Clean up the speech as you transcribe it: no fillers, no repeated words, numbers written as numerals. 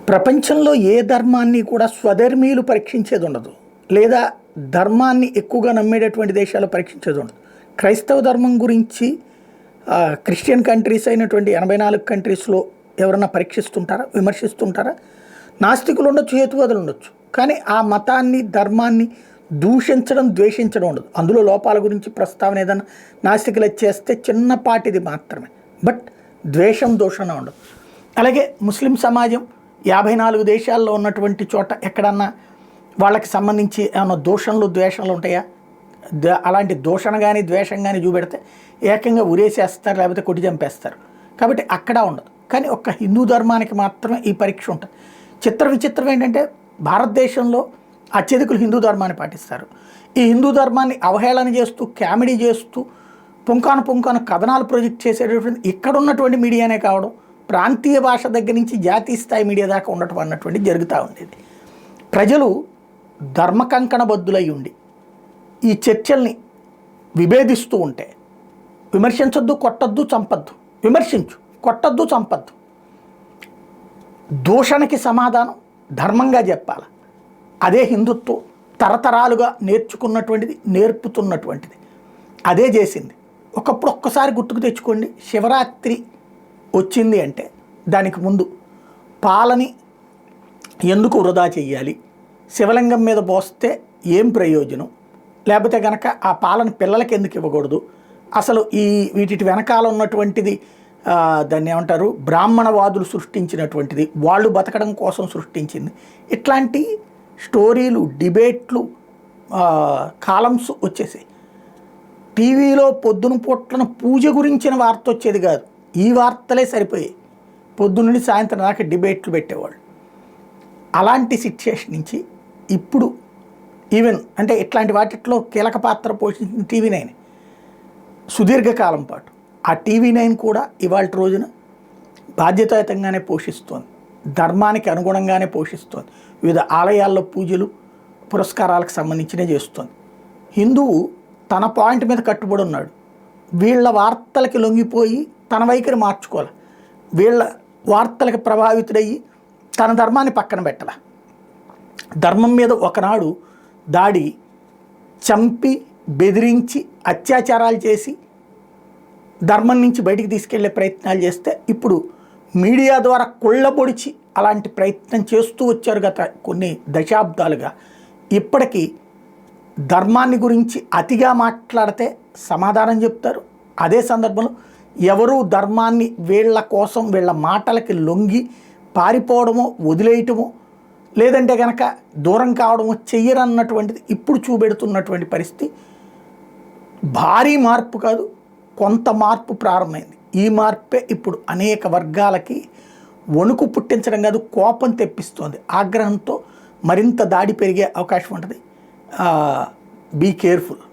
ప్రపంచంలో ఏ ధర్మాన్ని కూడా స్వధర్మీయులు పరీక్షించేది ఉండదు, లేదా ధర్మాన్ని ఎక్కువగా నమ్మేటటువంటి దేశాలు పరీక్షించేది ఉండదు. క్రైస్తవ ధర్మం గురించి క్రిస్టియన్ కంట్రీస్ అయినటువంటి 84 కంట్రీస్లో ఎవరన్నా పరీక్షిస్తుంటారా, విమర్శిస్తుంటారా? నాస్తికులు ఉండొచ్చు, హేతువాదులు ఉండొచ్చు, కానీ ఆ మతాన్ని ధర్మాన్ని దూషించడం, ద్వేషించడం ఉండదు. అందులో లోపాల గురించి ప్రస్తావన ఏదన్నా నాస్తికులు చేస్తే చిన్నపాటిది మాత్రమే, బట్ ద్వేషం, దూషణ ఉండదు. అలాగే ముస్లిం సమాజం 54 దేశాల్లో ఉన్నటువంటి చోట ఎక్కడన్నా వాళ్ళకి సంబంధించి ఏమన్నా దూషణలు, ద్వేషాలు ఉంటాయా? అలాంటి దూషణ కానీ ద్వేషం కానీ చూపెడితే ఏకంగా ఉరేసేస్తారు, లేకపోతే కొట్టి చంపేస్తారు. కాబట్టి అక్కడ ఉండదు. కానీ ఒక్క హిందూ ధర్మానికి మాత్రమే ఈ పరీక్ష ఉంటుంది. విచిత్రం ఏంటంటే భారతదేశంలో అత్యధికులు హిందూ ధర్మాన్ని పాటిస్తారు. ఈ హిందూ ధర్మాన్ని అవహేళన చేస్తూ, కామెడీ చేస్తూ, పుంకాను కథనాలు ప్రొజెక్ట్ చేసేటటువంటి ఇక్కడ ఉన్నటువంటి మీడియానే కావడం, ప్రాంతీయ భాష దగ్గర నుంచి జాతీయ స్థాయి మీడియా దాకా ఉండటం అన్నటువంటి జరుగుతూ ఉండేది. ప్రజలు ధర్మకంకణబద్ధులై ఉండి ఈ చర్చల్ని విభేదిస్తూ ఉంటే విమర్శించొద్దు, కొట్టద్దు, చంపద్దు. విమర్శించు, కొట్టద్దు, చంపద్దు. దూషణకి సమాధానం ధర్మంగా చెప్పాలి. అదే హిందుత్వం తరతరాలుగా నేర్చుకున్నటువంటిది, నేర్పుతున్నటువంటిది. అదే చేసింది. ఒక్కసారి గుర్తుకు తెచ్చుకోండి, శివరాత్రి వచ్చింది అంటే దానికి ముందు పాలని ఎందుకు వృధా చెయ్యాలి, శివలింగం మీద పోస్తే ఏం ప్రయోజనం, లేకపోతే కనుక ఆ పాలను పిల్లలకి ఎందుకు ఇవ్వకూడదు, అసలు వీటి వెనకాల ఉన్నటువంటిది దాన్ని ఏమంటారు, బ్రాహ్మణవాదులు సృష్టించినటువంటిది, వాళ్ళు బతకడం కోసం సృష్టించింది. ఇట్లాంటి స్టోరీలు, డిబేట్లు, కాలమ్స్ వచ్చేసాయి. టీవీలో పొద్దున పూట్లన పూజ గురించిన వార్త వచ్చేది కాదు, ఈ వార్తలే సరిపోయాయి. పొద్దున్నుండి సాయంత్రం దాకా డిబేట్లు పెట్టేవాళ్ళు. అలాంటి సిచ్యుయేషన్ నుంచి ఇప్పుడు ఈవెన్ అంటే ఇట్లాంటి వాటిట్లో కీలక పాత్ర పోషించిన TV9 సుదీర్ఘకాలం పాటు. ఆ TV9 కూడా ఇవాళ రోజున బాధ్యతాయుతంగానే పోషిస్తోంది, ధర్మానికి అనుగుణంగానే పోషిస్తోంది. వివిధ ఆలయాల్లో పూజలు, పురస్కారాలకు సంబంధించినే చేస్తోంది. హిందువు తన పాయింట్ మీద కట్టుబడి ఉన్నాడు. వీళ్ళ వార్తలకి లొంగిపోయి తన వైఖరి మార్చుకోవాలి. వీళ్ళ వార్తలకు ప్రభావితుడయ్యి తన ధర్మాన్ని పక్కన పెట్టాల. ధర్మం మీద ఒకనాడు దాడి, చంపి, బెదిరించి, అత్యాచారాలు చేసి ధర్మం నుంచి బయటికి తీసుకెళ్లే ప్రయత్నాలు చేస్తే ఇప్పుడు మీడియా ద్వారా కొళ్ళబొడిచి అలాంటి ప్రయత్నం చేస్తూ వచ్చారు గత కొన్ని దశాబ్దాలుగా. ఇప్పటికీ ధర్మాన్ని గురించి అతిగా మాట్లాడితే సమాధానం చెప్తారు. అదే సందర్భంలో ఎవరూ ధర్మాన్ని వీళ్ళ కోసం, వీళ్ళ మాటలకి లొంగి పారిపోవడమో, వదిలేయటమో, లేదంటే కనుక దూరం కావడమో చెయ్యరన్నటువంటిది ఇప్పుడు చూపెడుతున్నటువంటి పరిస్థితి. భారీ మార్పు కాదు, కొంత మార్పు ప్రారంభమైంది. ఈ మార్పే ఇప్పుడు అనేక వర్గాలకి వణుకు పుట్టించడం కాదు, కోపం తెప్పిస్తోంది. ఆగ్రహంతో మరింత దాడి పెరిగే అవకాశం ఉంటుంది. Be careful.